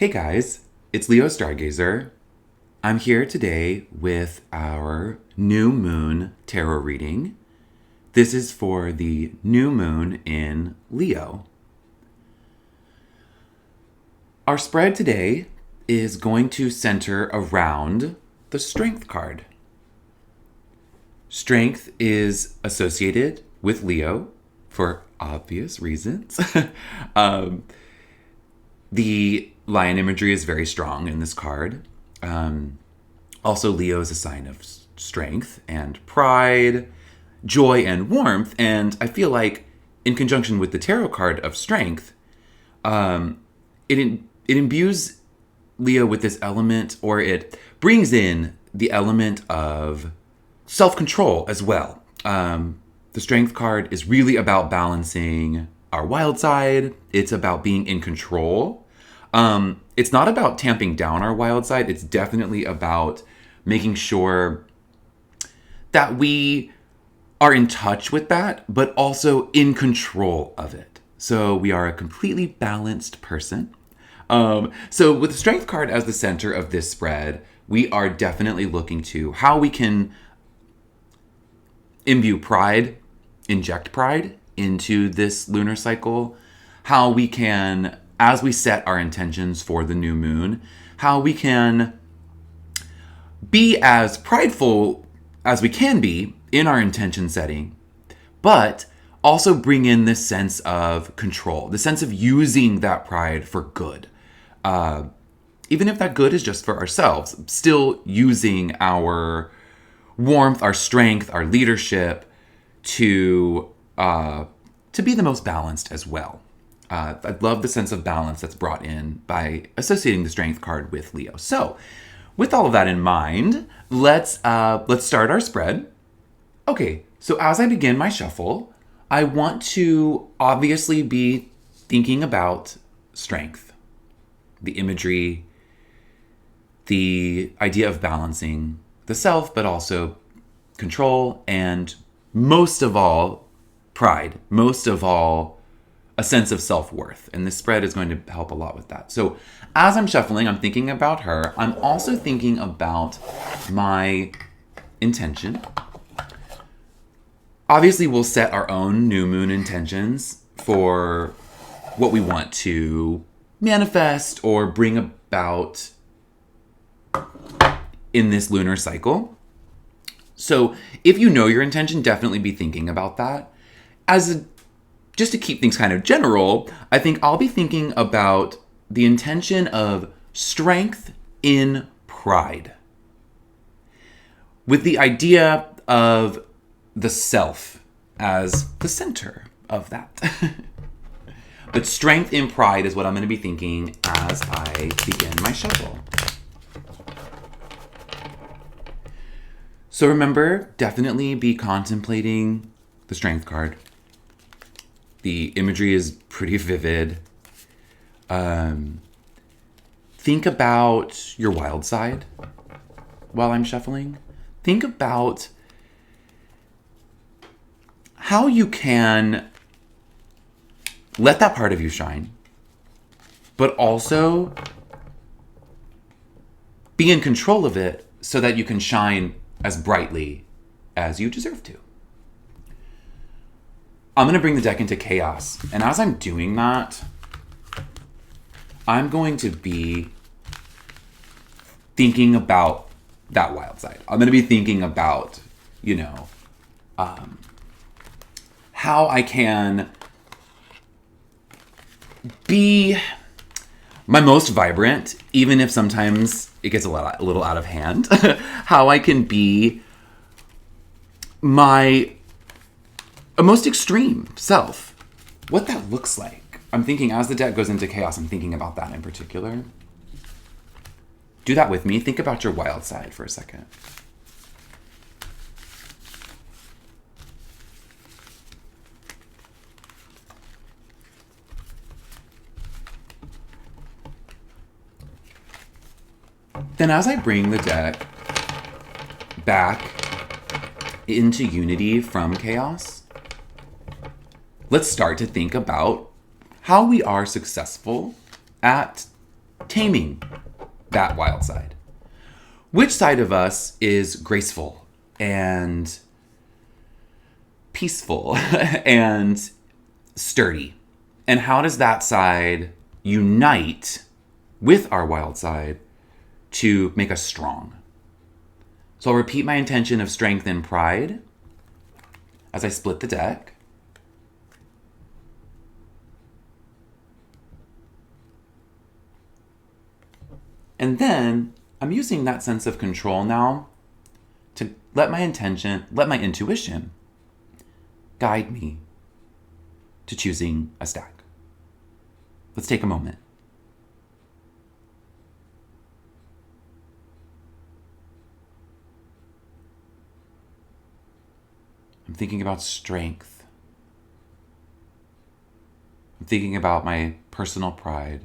Hey guys, it's Leo Stargazer. I'm here today with our new moon tarot reading. This is for the new moon in Leo. Our spread today is going to center around the Strength card. Strength is associated with Leo for obvious reasons. The lion imagery is very strong in this card. Also, Leo is a sign of strength and pride, joy and warmth. And I feel like in conjunction with the tarot card of strength, it imbues Leo with this element, or it brings in the element of self-control as well. The strength card is really about balancing our wild side. It's about being in control. It's not about tamping down our wild side. It's definitely about making sure that we are in touch with that, but also in control of it. So we are a completely balanced person. So with the strength card as the center of this spread, we are definitely looking to how we can imbue pride, inject pride into this lunar cycle, how we can, as we set our intentions for the new moon, how we can be as prideful as we can be in our intention setting, but also bring in this sense of control, the sense of using that pride for good. Even if that good is just for ourselves, still using our warmth, our strength, our leadership to be the most balanced as well. I love the sense of balance that's brought in by associating the strength card with Leo. So, with all of that in mind, let's start our spread. Okay, so as I begin my shuffle, I want to obviously be thinking about strength, the imagery, the idea of balancing the self, but also control, and most of all, pride. Most of all, a sense of self-worth. And this spread is going to help a lot with that. So as I'm shuffling, I'm thinking about her. I'm also thinking about my intention. Obviously, we'll set our own new moon intentions for what we want to manifest or bring about in this lunar cycle. So if you know your intention, definitely be thinking about that. Just to keep things kind of general, I think I'll be thinking about the intention of strength in pride, with the idea of the self as the center of that. But strength in pride is what I'm going to be thinking as I begin my shuffle. So remember, definitely be contemplating the strength card. The imagery is pretty vivid. Think about your wild side while I'm shuffling. Think about how you can let that part of you shine, but also be in control of it so that you can shine as brightly as you deserve to. I'm going to bring the deck into chaos. And as I'm doing that, I'm going to be thinking about that wild side. I'm going to be thinking about, how I can be my most vibrant, even if sometimes it gets a little out of hand. How I can be my most extreme self. What that looks like. I'm thinking as the deck goes into chaos, I'm thinking about that in particular. Do that with me. Think about your wild side for a second. Then as I bring the deck back into unity from chaos, let's start to think about how we are successful at taming that wild side? Which side of us is graceful and peaceful and sturdy? And how does that side unite with our wild side to make us strong? So I'll repeat my intention of strength and pride as I split the deck. And then I'm using that sense of control now to let my intuition guide me to choosing a stack. Let's take a moment. I'm thinking about strength. I'm thinking about my personal pride.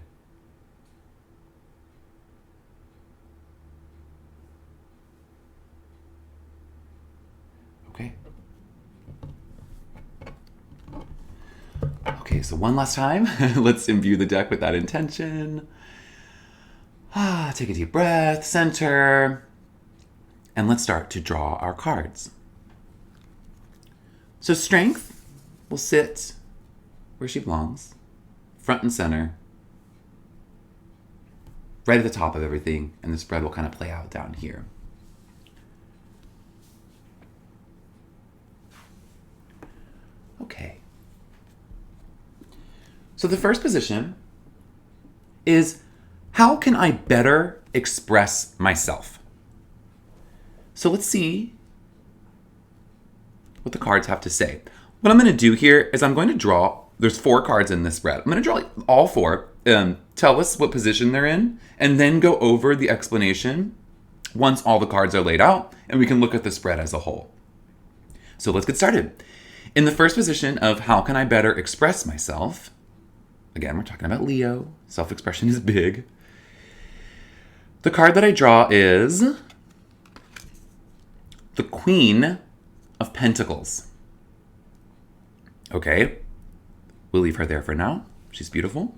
Okay. Okay, so one last time, let's imbue the deck with that intention. Take a deep breath, center, and let's start to draw our cards. So strength will sit where she belongs, front and center, right at the top of everything, and the spread will kind of play out down here. Okay. So the first position is, how can I better express myself? So let's see what the cards have to say. What I'm going to do here is I'm going to draw, there's 4 cards in this spread. I'm going to draw all 4, tell us what position they're in, and then go over the explanation once all the cards are laid out, and we can look at the spread as a whole. So let's get started. In the first position of how can I better express myself, again, we're talking about Leo. Self-expression is big. The card that I draw is the Queen of Pentacles. Okay, we'll leave her there for now. She's beautiful.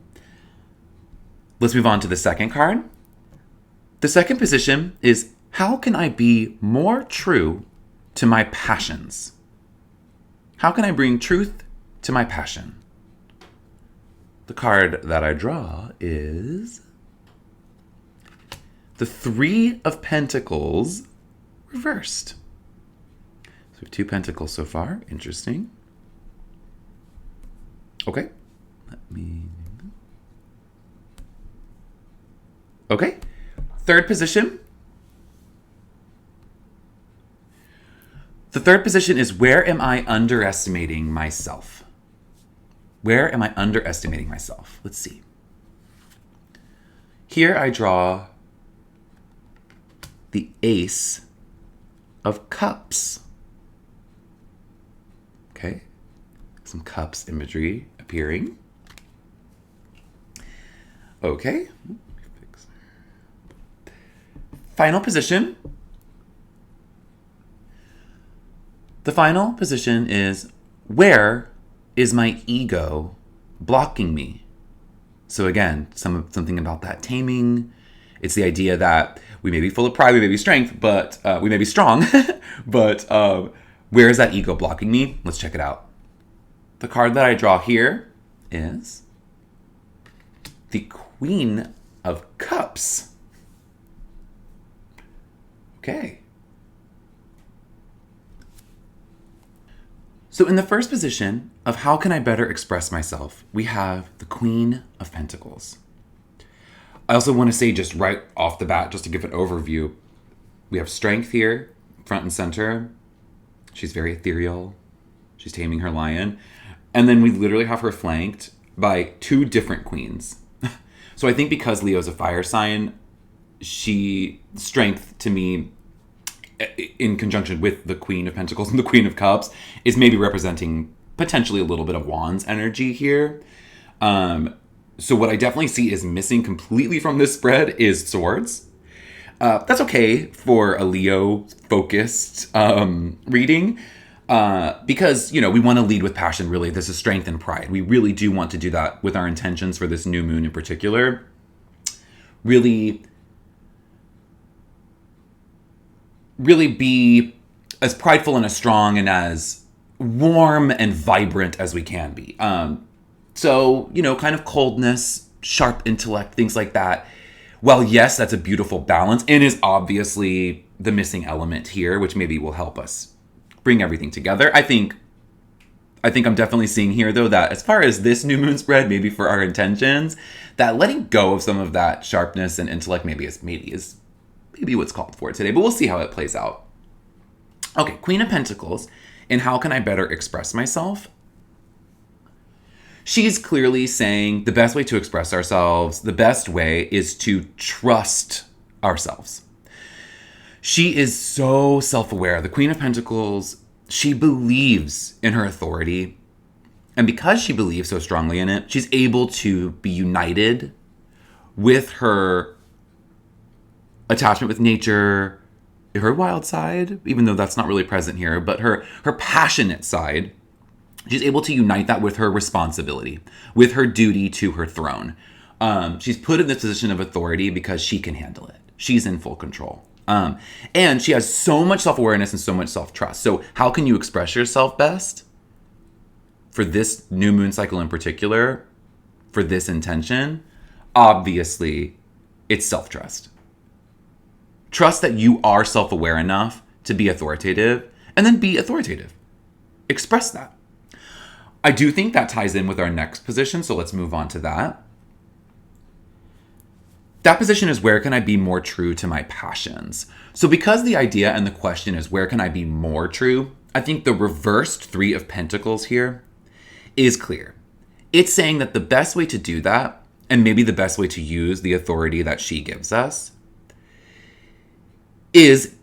Let's move on to the second card. The second position is, how can I be more true to my passions? How can I bring truth to my passion? The card that I draw is the 3 of Pentacles reversed. So we have 2 pentacles so far. Interesting. Okay. Okay. Third position. The third position is, where am I underestimating myself? Where am I underestimating myself? Let's see. Here I draw the Ace of Cups. Okay. Some cups imagery appearing. Okay. Final position. The final position is, where is my ego blocking me? So again, something about that taming. It's the idea that we may be full of pride, we may be strength, but we may be strong, but where is that ego blocking me? Let's check it out. The card that I draw here is the Queen of Cups. Okay. So in the first position of how can I better express myself, we have the Queen of Pentacles. I also want to say, just right off the bat, just to give an overview, we have strength here, front and center. She's very ethereal. She's taming her lion. And then we literally have her flanked by 2 different queens. So I think because Leo's a fire sign, strength to me, in conjunction with the Queen of Pentacles and the Queen of Cups, is maybe representing potentially a little bit of Wands energy here. So what I definitely see is missing completely from this spread is Swords. That's okay for a Leo-focused reading, because, we want to lead with passion, really. This is strength and pride. We really do want to do that with our intentions for this new moon in particular. really, really be as prideful and as strong and as warm and vibrant as we can be. So, kind of coldness, sharp intellect, things like that. Well, yes, that's a beautiful balance and is obviously the missing element here, which maybe will help us bring everything together. I think I'm definitely seeing here, though, that as far as this new moon spread, maybe for our intentions, that letting go of some of that sharpness and intellect maybe is what's called for today. But we'll see how it plays out. Okay, Queen of Pentacles, and how can I better express myself? She's clearly saying the best way to express ourselves, the best way is to trust ourselves. She is so self-aware. The Queen of Pentacles, she believes in her authority. And because she believes so strongly in it, she's able to be united with her attachment with nature, her wild side, even though that's not really present here, but her passionate side. She's able to unite that with her responsibility, with her duty to her throne. She's put in this position of authority because she can handle it. She's in full control. And she has so much self-awareness and so much self-trust. So how can you express yourself best? For this new moon cycle in particular, for this intention, obviously, it's self-trust. Trust that you are self-aware enough to be authoritative, and then be authoritative. Express that. I do think that ties in with our next position, so let's move on to that. That position is, where can I be more true to my passions? So because the idea and the question is, where can I be more true? I think the reversed Three of Pentacles here is clear. It's saying that the best way to do that, and maybe the best way to use the authority that she gives us, is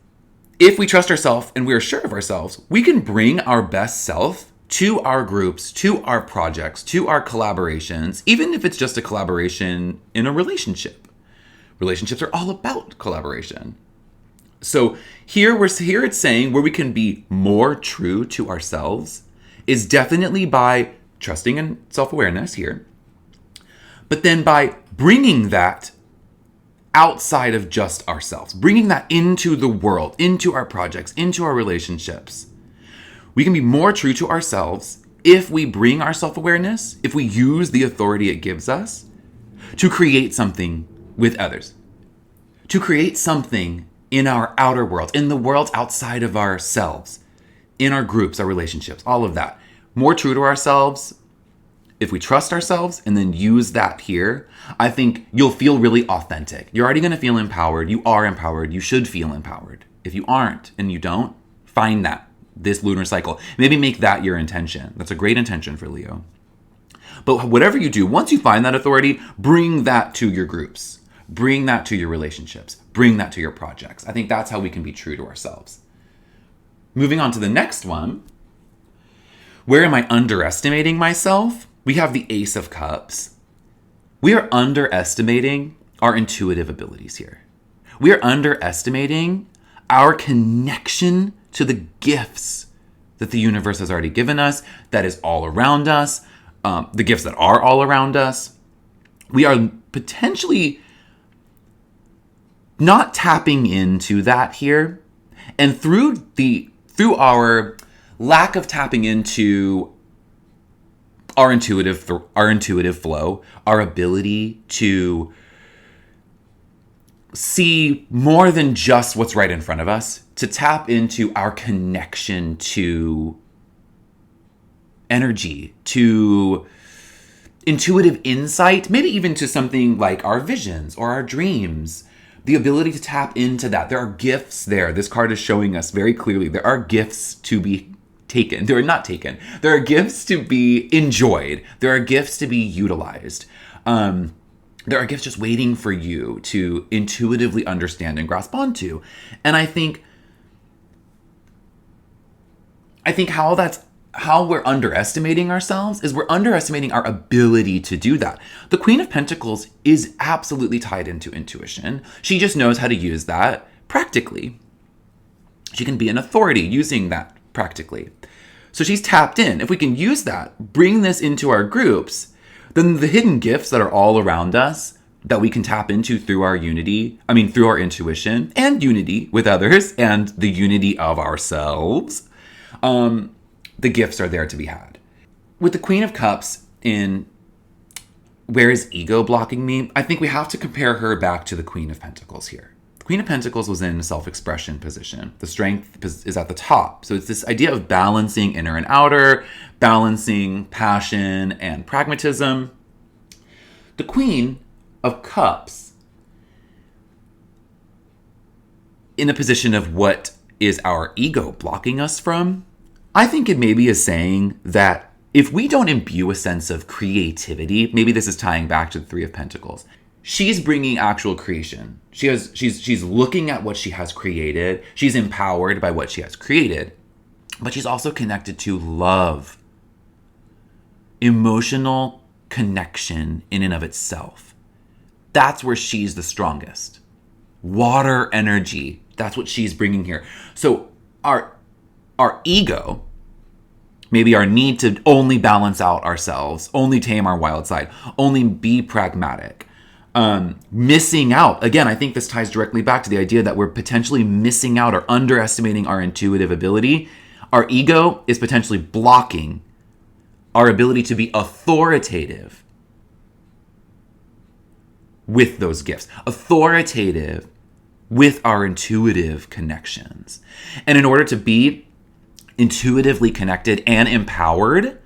if we trust ourselves and we're sure of ourselves, we can bring our best self to our groups, to our projects, to our collaborations, even if it's just a collaboration in a relationship. Relationships are all about collaboration. So here it's saying where we can be more true to ourselves is definitely by trusting in self-awareness here, but then by bringing that outside of just ourselves, bringing that into the world, into our projects, into our relationships. We can be more true to ourselves if we bring our self-awareness, if we use the authority it gives us to create something with others, to create something in our outer world, in the world outside of ourselves, in our groups, our relationships, all of that. More true to ourselves, if we trust ourselves and then use that here, I think you'll feel really authentic. You're already going to feel empowered. You are empowered. You should feel empowered. If you aren't and you don't, find that this lunar cycle. Maybe make that your intention. That's a great intention for Leo. But whatever you do, once you find that authority, bring that to your groups. Bring that to your relationships. Bring that to your projects. I think that's how we can be true to ourselves. Moving on to the next one. Where am I underestimating myself? We have the Ace of Cups. We are underestimating our intuitive abilities here. We are underestimating our connection to the gifts that the universe has already given us, that is all around us, the gifts that are all around us. We are potentially not tapping into that here. And through our lack of tapping into our intuitive flow, our ability to see more than just what's right in front of us, to tap into our connection to energy, to intuitive insight, maybe even to something like our visions or our dreams. The ability to tap into that. There are gifts there. This card is showing us very clearly there are gifts to be taken. They're not taken. There are gifts to be enjoyed. There are gifts to be utilized. There are gifts just waiting for you to intuitively understand and grasp onto. And I think how we're underestimating ourselves is we're underestimating our ability to do that. The Queen of Pentacles is absolutely tied into intuition. She just knows how to use that practically. She can be an authority using that practically. So she's tapped in. If we can use that, bring this into our groups, then the hidden gifts that are all around us, that we can tap into through our through our intuition and unity with others and the unity of ourselves, the gifts are there to be had. With the Queen of Cups in where is ego blocking me, I think we have to compare her back to the Queen of Pentacles here. The Queen of Pentacles was in a self-expression position. The strength is at the top. So it's this idea of balancing inner and outer, balancing passion and pragmatism. The Queen of Cups in a position of what is our ego blocking us from, I think it maybe is saying that if we don't imbue a sense of creativity, maybe this is tying back to the Three of Pentacles. She's bringing actual creation. She's looking at what she has created. She's empowered by what she has created. But she's also connected to love, emotional connection in and of itself. That's where she's the strongest. Water energy. That's what she's bringing here. So our ego, maybe our need to only balance out ourselves, only tame our wild side, only be pragmatic, missing out. Again, I think this ties directly back to the idea that we're potentially missing out or underestimating our intuitive ability. Our ego is potentially blocking our ability to be authoritative with those gifts, authoritative with our intuitive connections. And in order to be intuitively connected and empowered,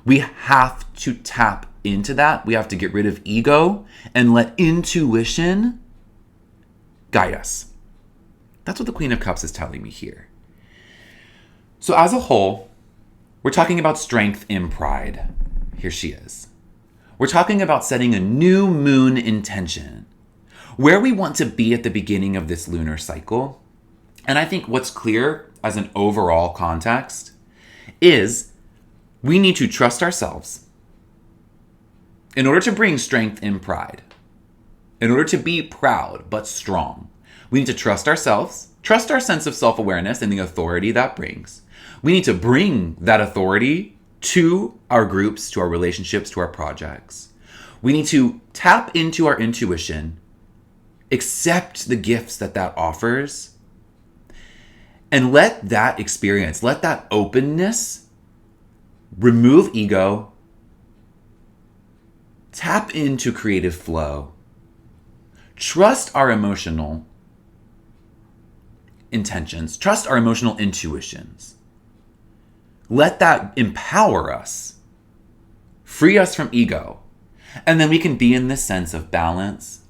we have to tap into that. We have to get rid of ego and let intuition guide us. That's what the Queen of Cups is telling me here. So as a whole, we're talking about strength in pride. Here she is. We're talking about setting a new moon intention, where we want to be at the beginning of this lunar cycle. And I think what's clear as an overall context is we need to trust ourselves in order to bring strength in pride, in order to be proud but strong. We need to trust ourselves, trust our sense of self-awareness and the authority that brings. We need to bring that authority to our groups, to our relationships, to our projects. We need to tap into our intuition, accept the gifts that offers, and let that experience, let that openness remove ego, tap into creative flow, trust our emotional intentions, trust our emotional intuitions. Let that empower us, free us from ego, and then we can be in this sense of balance,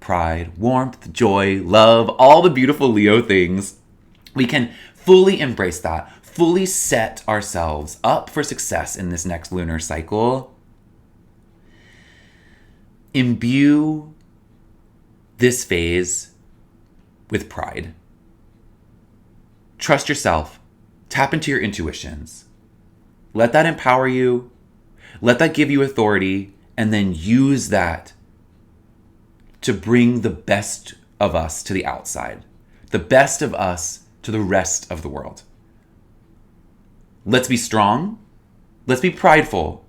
pride, warmth, joy, love, all the beautiful Leo things. We can fully embrace that, fully set ourselves up for success in this next lunar cycle. Imbue this phase with pride. Trust yourself. Tap into your intuitions. Let that empower you. Let that give you authority. And then use that to bring the best of us to the outside. The best of us to the rest of the world. Let's be strong. Let's be prideful.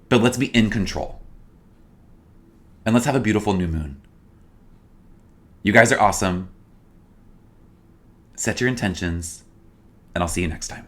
But let's be in control. And let's have a beautiful new moon. You guys are awesome. Set your intentions. And I'll see you next time.